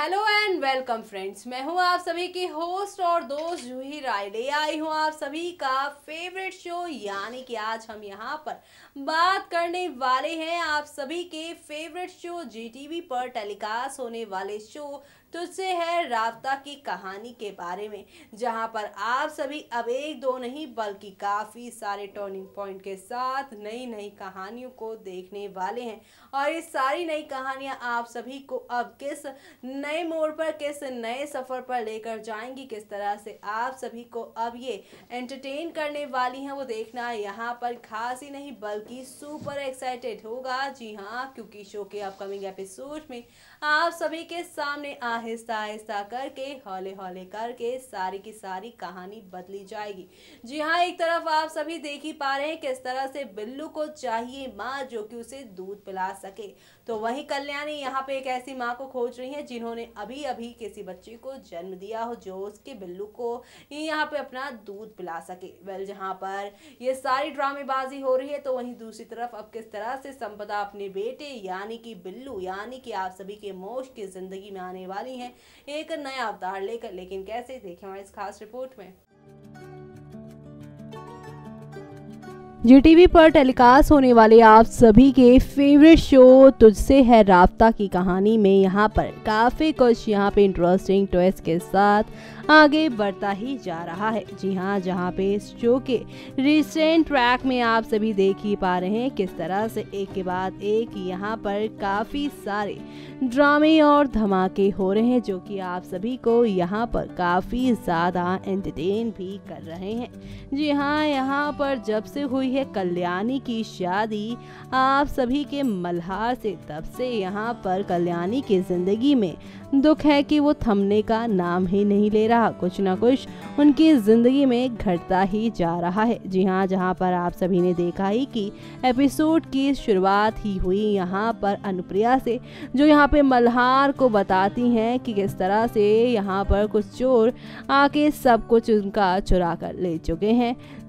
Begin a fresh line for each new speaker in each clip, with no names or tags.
Hello and welcome friends, मैं हूं आप सभी की होस्ट और दोस्त जूही राय। ले आई हूं आप सभी का फेवरेट शो, यानी कि आज हम यहां पर बात करने वाले हैं आप सभी के फेवरेट शो जीटीवी पर टेलीकास्ट होने वाले शो तुझसे है राब्ता की कहानी के बारे में, जहां पर आप सभी अब एक दो नहीं बल्कि काफ़ी सारे टर्निंग पॉइंट के साथ नई नई कहानियों को देखने वाले हैं। और ये सारी नई कहानियां आप सभी को अब किस नए मोड़ पर, किस नए सफ़र पर लेकर जाएंगी, किस तरह से आप सभी को अब ये एंटरटेन करने वाली हैं, वो देखना यहाँ पर खास ही नहीं बल्कि सुपर एक्साइटेड होगा। जी हाँ, क्योंकि शो के अपकमिंग एपिसोड में आप सभी के सामने आहिस्ता आहिस्ता करके हौले हौले करके सारी की सारी कहानी बदली जाएगी। जी हाँ, एक तरफ आप सभी देख ही पा रहे हैं किस तरह से बिल्लू को चाहिए माँ जो कि उसे दूध पिला सके, तो वहीं कल्याणी यहाँ पे एक ऐसी माँ को खोज रही है जिन्होंने अभी अभी किसी बच्चे को जन्म दिया हो जो उसके बिल्लू को यहाँ पे अपना दूध पिला सके। वेल, जहाँ पर ये सारी ड्रामेबाजी हो रही है तो वहीं दूसरी तरफ अब किस तरह से संपदा अपने बेटे यानी कि बिल्लू यानी कि आप सभी के मोक्ष की जिंदगी में आने वाली हैं एक नया अवतार लेकर। लेकिन कैसे, देखें हमारी इस खास रिपोर्ट में। जीटीवी पर टेलीकास्ट होने वाले आप सभी के फेवरेट शो तुझसे है राब्ता की कहानी में यहाँ पर काफ़ी कुछ यहाँ पे इंटरेस्टिंग ट्विस्ट के साथ आगे बढ़ता ही जा रहा है। जी हाँ, जहाँ पे इस शो के रिसेंट ट्रैक में आप सभी देख ही पा रहे हैं किस तरह से एक के बाद एक यहाँ पर काफ़ी सारे ड्रामे और धमाके हो रहे हैं जो कि आप सभी को यहाँ पर काफ़ी ज़्यादा एंटरटेन भी कर रहे हैं। जी हाँ, यहाँ पर जब से हुई है कल्याणी की शादी आप सभी के मल्हार से, तब से यहाँ पर कल्याणी की जिंदगी में दुख है कि वो थमने का नाम ही नहीं ले रहा। कुछ ना कुछ उनकी जिंदगी में घटता ही जा रहा है। जी हाँ, जहाँ पर आप सभी ने देखा ही कि एपिसोड की शुरुआत ही हुई यहाँ पर अनुप्रिया से, जो यहाँ पे मल्हार को बताती हैं कि किस तरह से यहाँ पर कुछ चोर आके सब कुछ उनका चुरा कर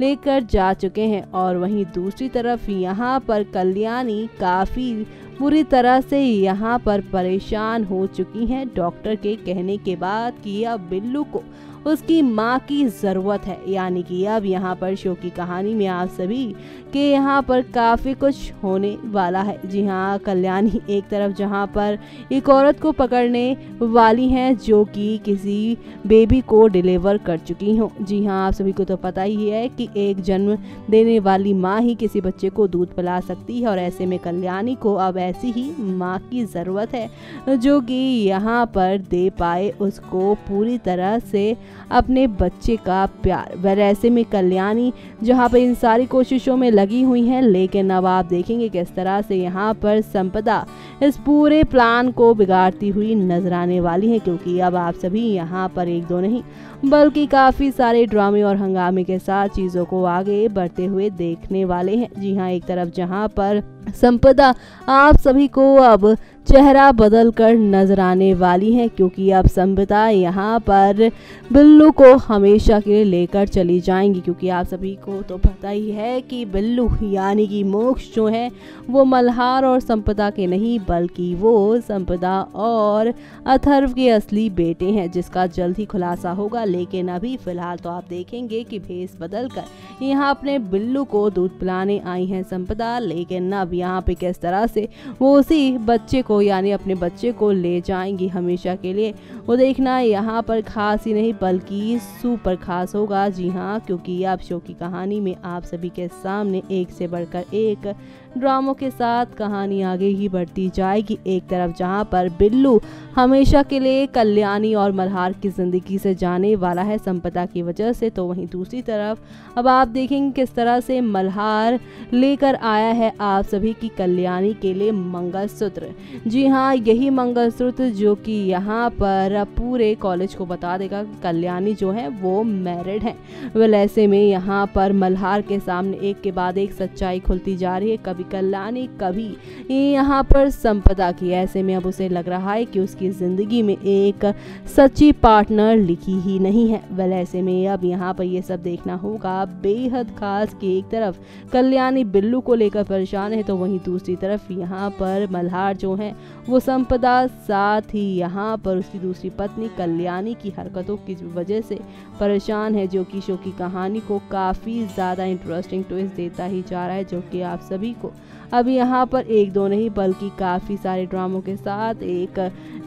लेकर जा चुके हैं। और वहीं दूसरी तरफ यहाँ पर कल्याणी काफ़ी पूरी तरह से यहाँ पर परेशान हो चुकी हैं डॉक्टर के कहने के बाद कि अब बिल्लू को उसकी माँ की ज़रूरत है। यानी कि अब यहाँ पर शो की कहानी में आप सभी के यहाँ पर काफ़ी कुछ होने वाला है। जी हाँ, कल्याणी एक तरफ जहाँ पर एक औरत को पकड़ने वाली हैं जो कि किसी बेबी को डिलीवर कर चुकी हों। जी हाँ, आप सभी को तो पता ही है कि एक जन्म देने वाली माँ ही किसी बच्चे को दूध पिला सकती है और ऐसे में कल्याणी को अब ऐसी ही माँ की ज़रूरत है जो कि यहाँ पर दे पाए उसको पूरी तरह से अपने बच्चे का प्यार। वह ऐसे में कल्याणी जहाँ पर इन सारी कोशिशों में लगी हुई हैं, लेकिन अब आप देखेंगे किस तरह से यहाँ पर संपदा इस पूरे प्लान को बिगाड़ती हुई नजर आने वाली है, क्योंकि अब आप सभी यहाँ पर एक दो नहीं बल्कि काफ़ी सारे ड्रामे और हंगामे के साथ चीज़ों को आगे बढ़ते हुए देखने वाले हैं। जी हाँ, एक तरफ जहाँ पर संपदा आप सभी को अब चेहरा बदल कर नजर आने वाली है, क्योंकि अब संपदा यहाँ पर बिल्लू को हमेशा के लिए लेकर चली जाएंगी। क्योंकि आप सभी को तो पता ही है कि बिल्लू यानी कि मोक्ष जो है वो मल्हार और संपदा के नहीं बल्कि वो संपदा और अथर्व के असली बेटे हैं, जिसका जल्द ही खुलासा होगा। लेकिन अभी फिलहाल तो आप देखेंगे कि भेस बदल कर यहाँ अपने बिल्लू को दूध पिलाने आई हैं संपदा, लेकिन अब यहाँ पे किस तरह से वो उसी बच्चे को यानी अपने बच्चे को ले जाएंगी हमेशा के लिए, वो देखना यहाँ पर खास ही नहीं बल्कि सुपर खास होगा। जी हाँ, क्योंकि अब शो की कहानी में आप सभी के सामने एक से बढ़कर एक ड्रामों के साथ कहानी आगे ही बढ़ती जाएगी। एक तरफ जहाँ पर बिल्लू हमेशा के लिए कल्याणी और मल्हार की जिंदगी से जाने वाला है संपदा की वजह से, तो वहीं दूसरी तरफ अब आप देखेंगे किस तरह से मल्हार लेकर आया है आप सभी की कल्याणी के लिए मंगलसूत्र। जी हाँ, यही मंगलसूत्र जो कि यहाँ पर पूरे कॉलेज को बता देगा कि कल्याणी जो है वो मैरिड है। वेल, ऐसे में यहाँ पर मल्हार के सामने एक के बाद एक सच्चाई खुलती जा रही है। कभी कल्याणी कभी यहाँ पर संपदा की। ऐसे में अब उसे लग रहा है कि उसकी जिंदगी में एक सच्ची पार्टनर लिखी ही नहीं है। वेल ऐसे में अब यहाँ पर ये सब देखना होगा बेहद खास कि एक तरफ कल्याणी बिल्लू को लेकर परेशान है तो वहीं दूसरी तरफ यहाँ पर मल्हार जो है वो संपदा, साथ ही यहाँ पर उसकी दूसरी पत्नी कल्याणी की हरकतों की वजह से परेशान है, जो कि शो की कहानी को काफ़ी ज़्यादा इंटरेस्टिंग ट्विस्ट देता ही जा रहा है, जो कि आप सभी को अब यहाँ पर एक दो नहीं बल्कि काफ़ी सारे ड्रामों के साथ एक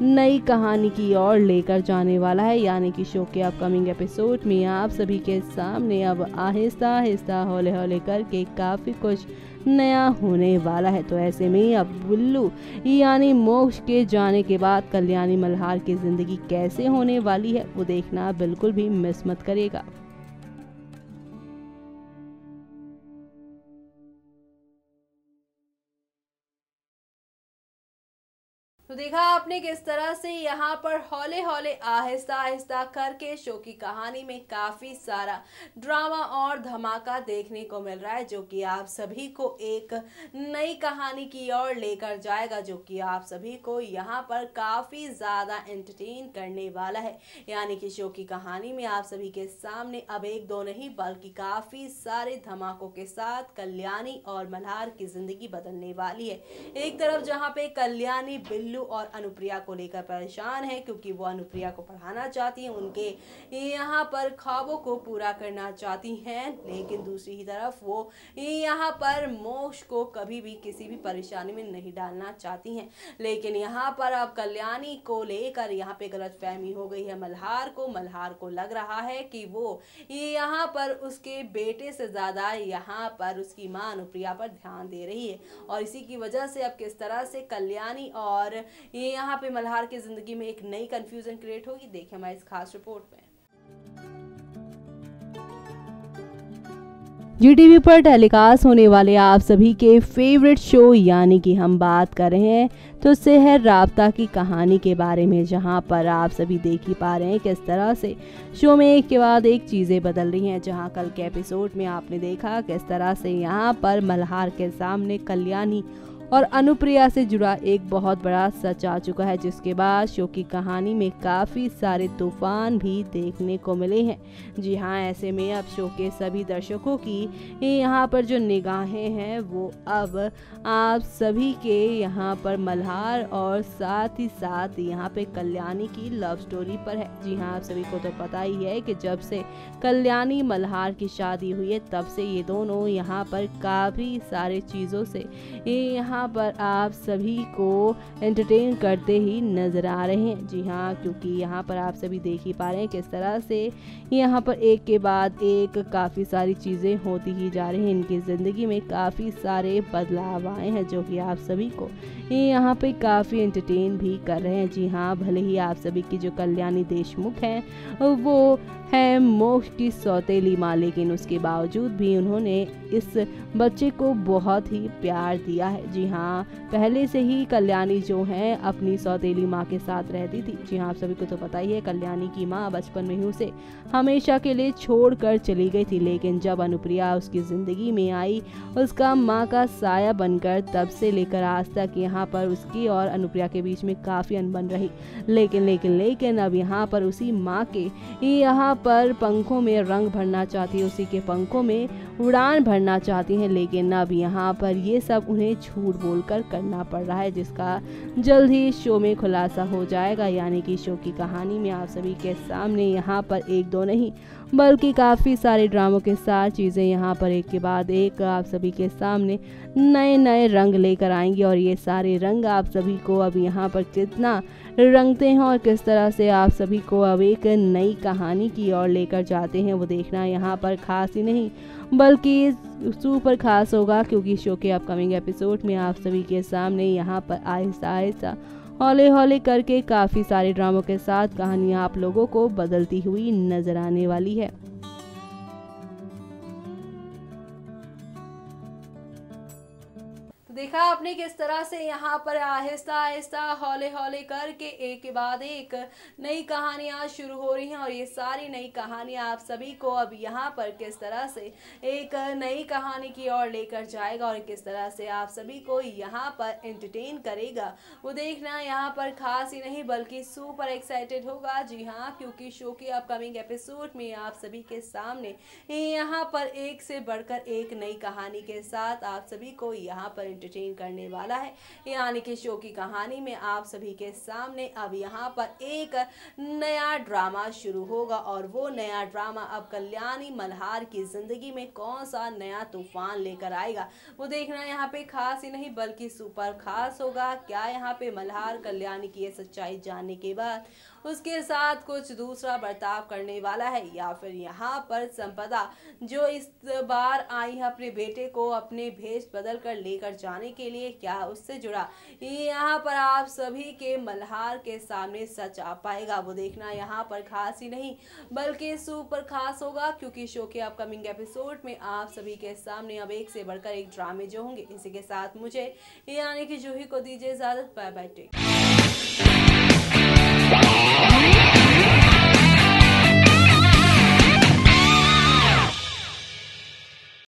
नई कहानी की ओर लेकर जाने वाला है। यानी कि शो के अपकमिंग एपिसोड में आप सभी के सामने अब आहिस्ता आहिस्ता हौले हौले करके काफ़ी कुछ नया होने वाला है। तो ऐसे में अब बिल्लू यानी मोक्ष के जाने के बाद कल्याणी मल्हार की ज़िंदगी कैसे होने वाली है वो देखना बिल्कुल भी मिस मत करिएगा। तो देखा आपने किस तरह से यहाँ पर हौले हौले आहिस्ता आहिस्ता करके शो की कहानी में काफ़ी सारा ड्रामा और धमाका देखने को मिल रहा है, जो कि आप सभी को एक नई कहानी की ओर लेकर जाएगा, जो कि आप सभी को यहाँ पर काफ़ी ज़्यादा एंटरटेन करने वाला है। यानी कि शो की कहानी में आप सभी के सामने अब एक दो नहीं बल्कि काफ़ी सारे धमाकों के साथ कल्याणी और मल्हार की ज़िंदगी बदलने वाली है। एक तरफ जहाँ पे कल्याणी बिल्लू और अनुप्रिया को लेकर परेशान है क्योंकि वो अनुप्रिया को पढ़ाना चाहती हैं, उनके यहाँ पर ख्वाबों को पूरा करना चाहती हैं, लेकिन दूसरी ही तरफ वो यहाँ पर मोक्ष को कभी भी किसी भी परेशानी में नहीं डालना चाहती हैं। लेकिन यहाँ पर अब कल्याणी को लेकर यहाँ पे गलतफहमी हो गई है मल्हार को लग रहा है कि वो यहाँ पर उसके बेटे से ज़्यादा यहाँ पर उसकी माँ अनुप्रिया पर ध्यान दे रही है, और इसी की वजह से अब किस तरह से कल्याणी और ये यहाँ पे मल्हार की जिंदगी में एक नई कंफ्यूजन क्रिएट होगी, देखें हमारी इस खास रिपोर्ट में। GTV पर टेलीकास्ट होने वाले आप सभी के फेवरेट शो यानी कि हम बात कर रहे हैं तुझसे है राब्ता की कहानी के बारे में, जहां पर आप सभी देख ही पा रहे हैं किस तरह से शो में एक के बाद एक चीज़ें बदल रही हैं। जहां कल के एपिसोड में आपने देखा किस तरह से यहां पर मल्हार के सामने कल्याणी और अनुप्रिया से जुड़ा एक बहुत बड़ा सच आ चुका है, जिसके बाद शो की कहानी में काफ़ी सारे तूफान भी देखने को मिले हैं। जी हाँ, ऐसे में अब शो के सभी दर्शकों की यहाँ पर जो निगाहें हैं वो अब आप सभी के यहाँ पर मल्हार और साथ ही साथ यहाँ पे कल्याणी की लव स्टोरी पर है। जी हाँ, आप सभी को तो पता ही है कि जब से कल्याणी मल्हार की शादी हुई है तब से ये दोनों यहाँ पर काफ़ी सारे चीज़ों से यहाँ पर आप सभी को एंटरटेन करते ही नजर आ रहे हैं। जी हाँ, क्योंकि यहाँ पर आप सभी देख ही पा रहे हैं किस तरह से यहाँ पर एक के बाद एक काफ़ी सारी चीज़ें होती ही जा रही हैं। इनकी ज़िंदगी में काफ़ी सारे बदलाव आए हैं जो कि आप सभी को यहाँ पे काफ़ी एंटरटेन भी कर रहे हैं। जी हाँ, भले ही आप सभी की जो कल्याणी देशमुख हैं वो है मोक्ष की सौतेली माँ, लेकिन उसके बावजूद भी उन्होंने इस बच्चे को बहुत ही प्यार दिया है। जी हाँ, पहले से ही कल्याणी जो है अपनी सौतेली माँ के साथ रहती थी। जी हाँ, आप सभी को तो पता ही है कल्याणी की माँ बचपन में ही उसे हमेशा के लिए छोड़कर चली गई थी, लेकिन जब अनुप्रिया उसकी ज़िंदगी में आई उसका माँ का साया बनकर, तब से लेकर आज तक यहाँ पर उसकी और अनुप्रिया के बीच में काफ़ी अनबन रही। लेकिन अब यहाँ पर उसी माँ के यहाँ पर पंखों में रंग भरना चाहती है, उसी के पंखों में उड़ान भरना चाहती हैं, लेकिन अब यहाँ पर ये सब उन्हें झूठ बोलकर करना पड़ रहा है, जिसका जल्द ही शो में खुलासा हो जाएगा। यानी कि शो की कहानी में आप सभी के सामने यहाँ पर एक दो नहीं बल्कि काफ़ी सारे ड्रामों के साथ चीज़ें यहाँ पर एक के बाद एक आप सभी के सामने नए नए रंग लेकर आएंगी, और ये सारे रंग आप सभी को अब यहाँ पर कितना रंगते हैं और किस तरह से आप सभी को अब एक नई कहानी की ओर लेकर जाते हैं वो देखना यहाँ पर खास ही नहीं बल्कि सुपर खास होगा, क्योंकि शो के अपकमिंग एपिसोड में आप सभी के सामने यहाँ पर आहिस्ता आहिस्ता हौले हौले करके काफ़ी सारे ड्रामों के साथ कहानियाँ आप लोगों को बदलती हुई नजर आने वाली है। तो देखा दिखा आपने किस तरह से यहाँ पर आहिस्ता आहिस्ता हौले हौले करके एक के बाद एक नई कहानियाँ शुरू हो रही हैं और ये सारी नई कहानियाँ आप सभी को अब यहाँ पर किस तरह से एक नई कहानी की ओर लेकर जाएगा और किस तरह से आप सभी को यहाँ पर एंटरटेन करेगा, वो देखना यहाँ पर खास ही नहीं बल्कि सुपर एक्साइटेड होगा। जी हाँ, क्योंकि शो के अपकमिंग एपिसोड में आप सभी के सामने यहाँ पर एक से बढ़कर एक नई कहानी के साथ आप सभी को यहाँ पर एंटरटेन करने वाला है। यानी कि शो की कहानी में आप सभी के सामने अब यहाँ पर एक नया ड्रामा शुरू होगा और वो नया ड्रामा अब कल्याणी मल्हार की जिंदगी में कौन सा नया तूफान लेकर आएगा, वो देखना यहाँ पे खास ही नहीं बल्कि सुपर खास होगा। क्या यहाँ पे मल्हार कल्याणी की ये सच्चाई जानने के बाद उसके साथ कुछ दूसरा बर्ताव करने वाला है, या फिर यहाँ पर संपदा जो इस बार आई है अपने बेटे को अपने भेष बदल कर लेकर जाने के लिए, क्या उससे जुड़ा यहाँ पर आप सभी के मल्हार के सामने सच आ पाएगा, वो देखना यहाँ पर खास ही नहीं बल्कि सुपर खास होगा। क्योंकि शो के अपकमिंग एपिसोड में आप सभी के सामने अब एक से बढ़कर एक ड्रामे जो होंगे। इसी के साथ मुझे यानी कि जूही को दीजिए इजाजत। Bye bye.